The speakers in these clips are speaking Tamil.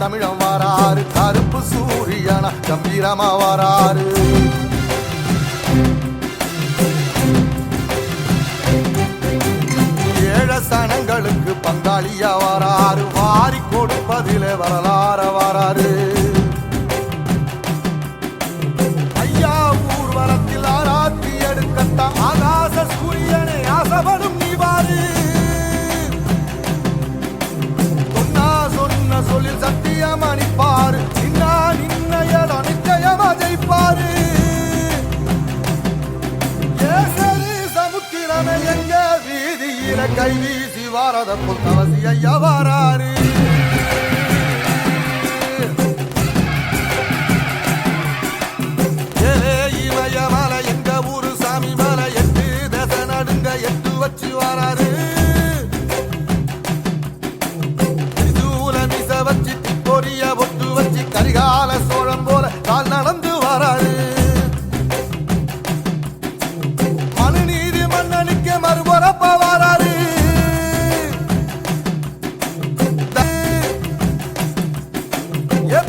தமிழம் வாராரு, கருப்பு சூரியனா கம்பீரமா வாராரு. ஏழ சனங்களுக்கு பங்காளியா வாராரு, வாரி கொடுப்பதிலே வரலாற வாராரு. ஐயா ஊர்வலத்தில் ஆராத்தி எடுக்கட்ட ஆகாச சூரியனை ஆசவனும் நீவாரு. சொல்லில் சத்தியம் அணிப்பாரு, நின்னையட நிச்சயமா ஜெயிப்பாரு. சமுத்திரமே எங்க வீதியில கை வீசி வாரத புத்தவசி ஐயா வாராரு. இமய மலை எங்க ஊரு சாமி மலை, 8 தசை நடுங்க 8 வச்சு வாராரு. வச்சு பொரிய பொட்டு வச்சு கரிகால சோழம் போல கால் நடந்து வராரு. மனுநீதி மன்னனுக்கு மறுபுறப்ப வராரு.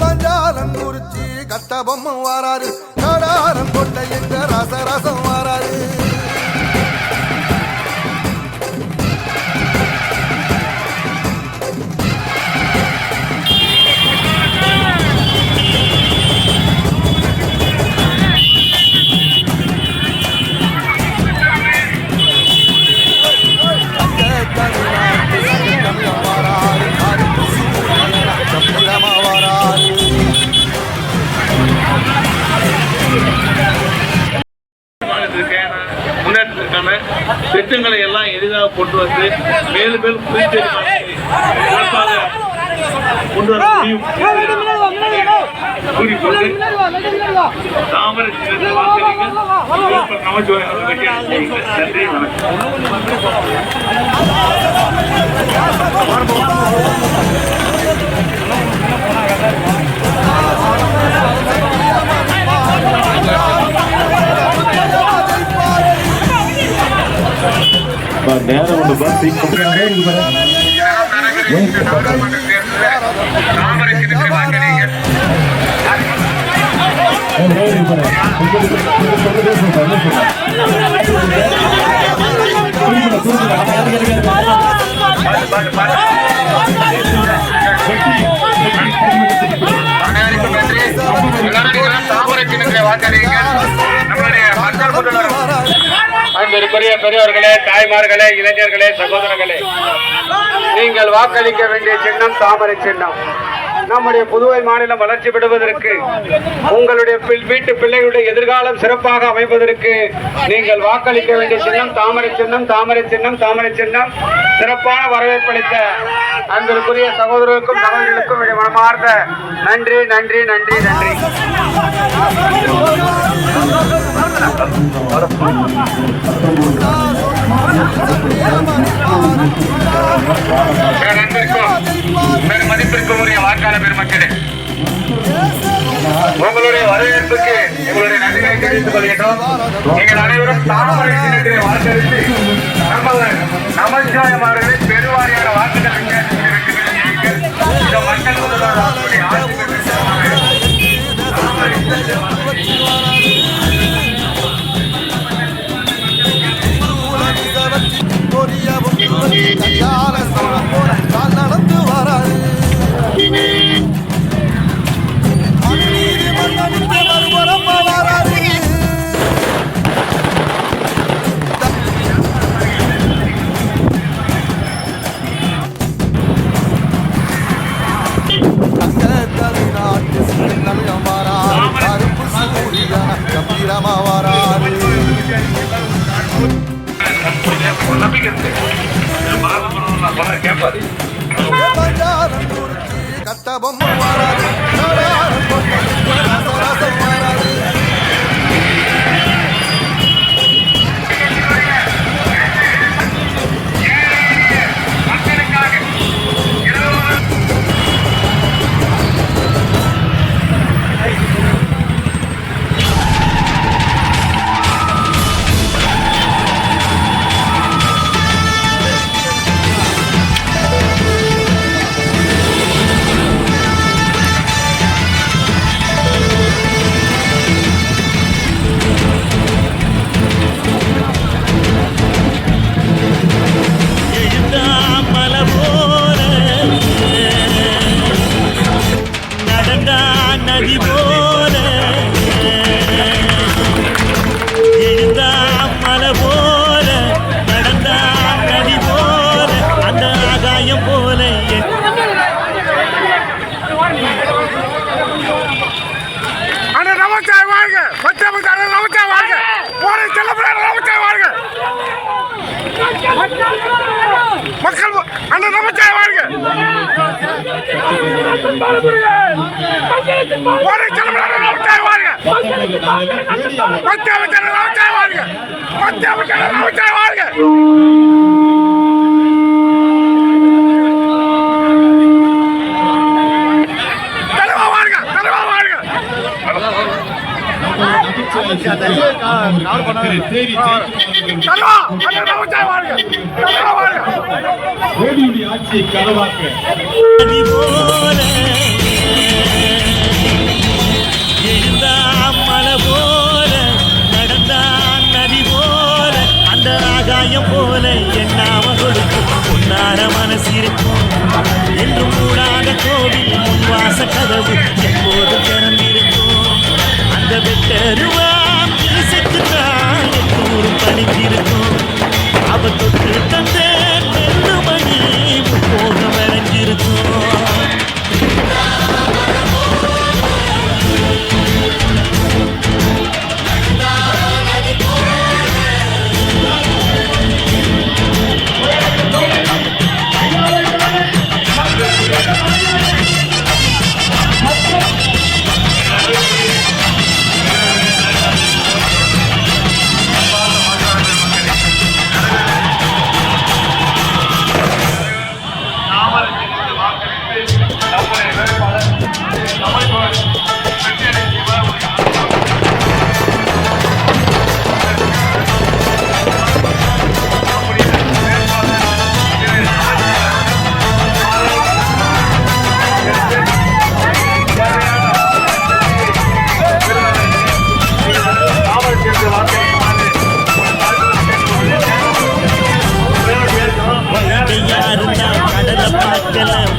பஞ்சாலம் குறிச்சி கட்ட பொம்மை வாராரு, கடாரம் கொட்டை என்ற ரசரசம் வாராரு. திட்டங்களை எல்லாம் எளிதாக கொண்டு வந்து மேலும் மேலும் புதுச்சேரி கொண்டு வர முடியும் கூறிக்கொண்டு தாமரை நமச்சிவாய் நன்றி நேரம் ஒன்று பஸ் அன்பிற்குரிய பெரியவர்களே, தாய்மார்களே, இளைஞர்களே, சகோதரர்களே, நீங்கள் வாக்களிக்க வேண்டிய சின்னம் தாமரை சின்னம். நம்முடைய புதுவை மாநிலம் வளர்ச்சி பெறுவதற்கு, உங்களுடைய வீட்டு பிள்ளைகளுடைய எதிர்காலம் சிறப்பாக அமைப்பதற்கு நீங்கள் வாக்களிக்க வேண்டிய சின்னம் தாமரை சின்னம், தாமரை சின்னம், தாமரை சின்னம். சிறப்பான வரவேற்பளித்த அன்பிற்குரிய சகோதரர்களுக்கும் சகோதரிகளுக்கும் மனமார்ந்த நன்றி நன்றி நன்றி நன்றி. மதிப்பிற்கும் உரிய வாக்காளர் பெருமக்களே, உங்களுடைய வரவேற்புக்கு எங்களுடைய நன்றிகளை தெரிவித்துக் கொள்கின்றோம். நீங்கள் அனைவரும் தாமரை சின்னத்திலே வாக்களித்து நமச்சிவாயம் அவர்களை பெருவாரியான வாக்குகள் மக்கள் முதல்வருடைய ஆட்சி நடந்து வராரு. தமிழம் வாராரு, கருப்பு சூரியனா கம்பீரமா வாராரு. கட்ட பொம்மை வாராரு, வாராரு. ஆட்சியை கனவாக்க மலை போல நடந்தான் நதி போல அந்த ஆகாயம் போல எண்ணாம கொடுக்கும் பொன்னார மனசு இருக்கும் என்று மூடாத கோவில் முன்வாச கதவு எப்போது திறந்திருக்கும் அந்த வெட்டருவாம் செத்துதான் எப்போதும் பணிஞ்சிருக்கும் அவ தொட்டு தந்த நெல்லு மணி போக விளைஞ்சிருக்கும்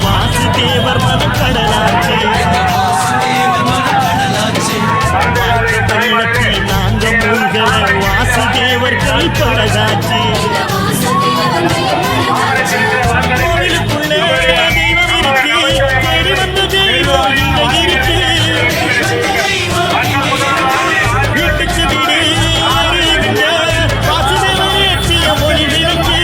வாசுதேவர் மனம் கடலாச்சு நாங்க மூழ்கல வாசுதேவர் கைப்படகாச்சு கோவிலுக்குள்ளே தெய்வம் இருக்கு தேடி வந்த தெய்வம் இங்க இருக்கு வீட்டுக்கு வீடு வாசுதேவன் ஏற்றிய மொழி இருக்கு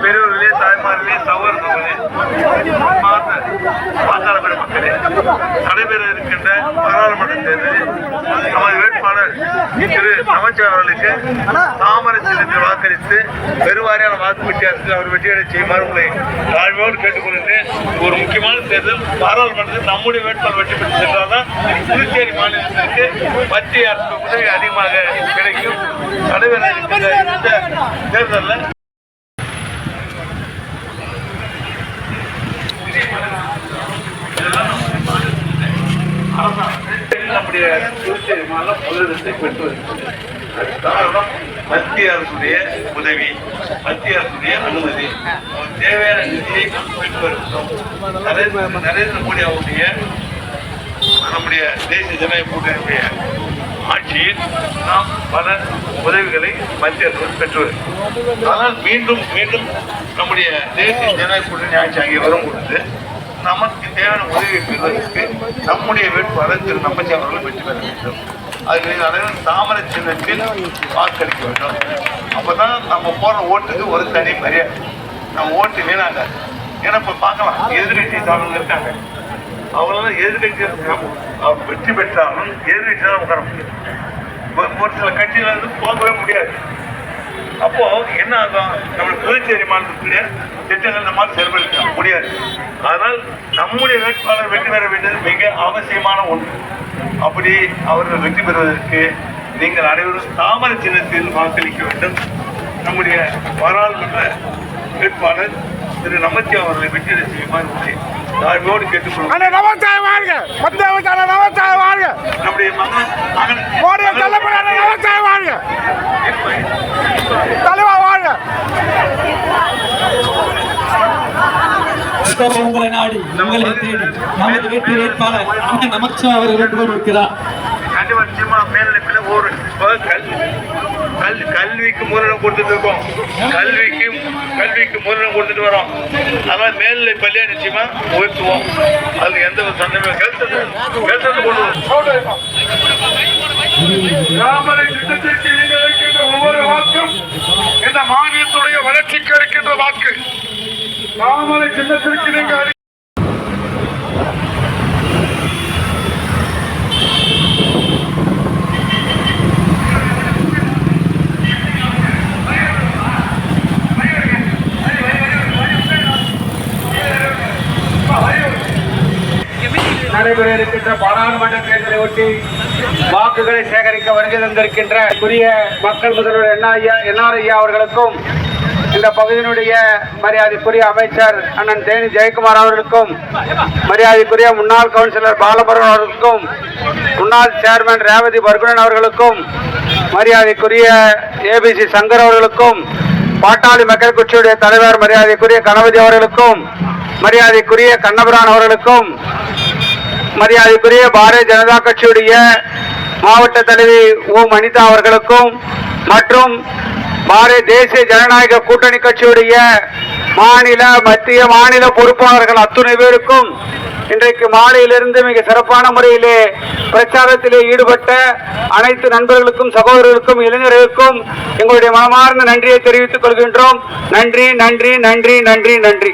பெரியவர்களே தாய்மார்களே சகோதரர்களே வாக்காளர் மக்களே நடைபெற இருக்கின்ற பாராளுமன்ற தேர்தலில் நமது வேட்பாளர் திரு அமைச்சர் அவர்களுக்கு தாமரை சின்னத்தில் வாக்களித்து பெருவாரியான வாக்கு வித்தியாசத்தில் அவர் வெற்றியடை செய்யுமாறு உங்களை தாழ்வோடு கேட்டுக்கொள்கிறேன். ஒரு முக்கியமான தேர்தல் பாராளுமன்றத்தில் நம்முடைய வேட்பாளர் வெற்றி பெற்று சென்றால்தான் புதுச்சேரி மாநிலத்திற்கு மத்திய அரசு உதவி அதிகமாக கிடைக்கும். நடைபெற இருக்கின்ற இந்த தேர்தலில் நம்முடைய புதுச்சேரி மாநிலம் முதலிடத்தை பெற்று வருகிறது. காரணம் மத்திய அரசுடைய உதவி, மத்திய அரசுடைய அனுமதி, தேவையான நிதியை பெற்று வருகிறோம். நரேந்திர மோடி அவருடைய நம்முடைய தேசிய ஜனநாயக கூட்டணியுடைய ஆட்சியில் நாம் பல உதவிகளை மத்திய அரசு பெற்று வருகிறோம். ஆனால் மீண்டும் மீண்டும் நம்முடைய தேசிய ஜனநாயக கூட்டணி ஆட்சி அங்கே வரும் பொழுது நமக்கு தேவையான உதவியை பெறுவதற்கு நம்முடைய வேட்பாளர் திரு நம்பச்சி அவர்கள் வெற்றி பெற வேண்டும். அதுக்கு நீங்கள் அனைவரும் தாமரை சின்னத்தில் வாக்களிக்க வேண்டும். அப்பதான் நம்ம போடுற ஓட்டுக்கு ஒரு தனி மரியாதை. நம்ம ஓட்டு வீணாங்க. ஏன்னா இப்ப பார்க்கலாம் எதிர்கட்சி சாதனை இருக்காங்க. அவங்களாம் எதிர்கட்சி வெற்றி பெற்றாலும் எதிர்கட்சி தான் உட்கார முடியும். ஒரு சில கட்சியில இருந்து போகவே முடியாது. அப்போ என்ன ஆகும், நம்மளுக்கு புதுச்சேரி மாநிலத்துடைய திட்டங்கள் நம்மால் செயல்படுத்த முடியாது. அதனால் நம்முடைய வேட்பாளர் வெற்றி பெற வேண்டியது மிக அவசியமான ஒன்று. அப்படி அவர்கள் வெற்றி பெறுவதற்கு நீங்கள் அனைவரும் தாமரை சின்னத்தில் வாக்களிக்க வேண்டும். நம்முடைய பாராளுமன்ற வேட்பாளர் திரு நமச்சிவா அவர்களை வெற்றி செய்யுமாறு தாழ்மையோடு கேட்டுக்கொள்வோம். நம்முடைய உங்களை நாடி உங்களை தேடி நமது வெற்றி வேட்பாளர் அண்ணன் நமச்சிவா அவர்கள் வென்று கொண்டிருக்கிறார். நிச்சயமா மேல்நிலையில ஒரு கல்விக்கு முதலிடம் கொடுத்துட்டு இருக்கோம். கல்விக்கு முதலிடம் கொடுத்துட்டு வரோம். அதனால மேல்நிலை பள்ளியா நிச்சயமா உயர்த்துவோம். அதுல எந்த ஒரு சந்தேகமும் ஒவ்வொரு வாக்கும் இந்த மாநிலத்துடைய வளர்ச்சிக்கு இருக்கின்ற வாக்கு. தாமரை சின்னத்திற்கு நீங்கள் நடைபெற இருக்கின்ற பாராளுமன்ற தேர்தலை ஒட்டி வாக்குகளை சேகரிக்க வருகை தந்திருக்கின்ற மக்கள் முதல்வர் என்ஆர் ஐயா அவர்களுக்கும், இந்த பகுதியினுடைய மரியாதைக்குரிய அமைச்சர் அண்ணன் தேனி ஜெயக்குமார் அவர்களுக்கும், மரியாதைக்குரிய முன்னாள் கவுன்சிலர் பாலமுருகன் அவர்களுக்கும், முன்னாள் சேர்மன் ரேவதி பர்குணன் அவர்களுக்கும், மரியாதைக்குரிய ஏபிசி சங்கர் அவர்களுக்கும், பாட்டாளி மக்கள் கட்சியுடைய தலைவர் மரியாதைக்குரிய கணபதி அவர்களுக்கும், மரியாதைக்குரிய கண்ணபிரான் அவர்களுக்கும், மரியாதைக்குரிய பாரதிய ஜனதா கட்சியுடைய மாவட்ட தலைவி ஓ அனிதா அவர்களுக்கும் மற்றும் பாரதிய தேசிய ஜனநாயக கூட்டணி கட்சியுடைய மத்திய மாநில பொறுப்பாளர்கள் அத்துணை பேருக்கும் இன்றைக்கு மாலையிலிருந்து மிக சிறப்பான முறையிலே பிரச்சாரத்திலே ஈடுபட்ட அனைத்து நண்பர்களுக்கும், சகோதரர்களுக்கும், இளைஞர்களுக்கும் எங்களுடைய மனமார்ந்த நன்றியை தெரிவித்துக் கொள்கின்றோம். நன்றி நன்றி நன்றி நன்றி நன்றி.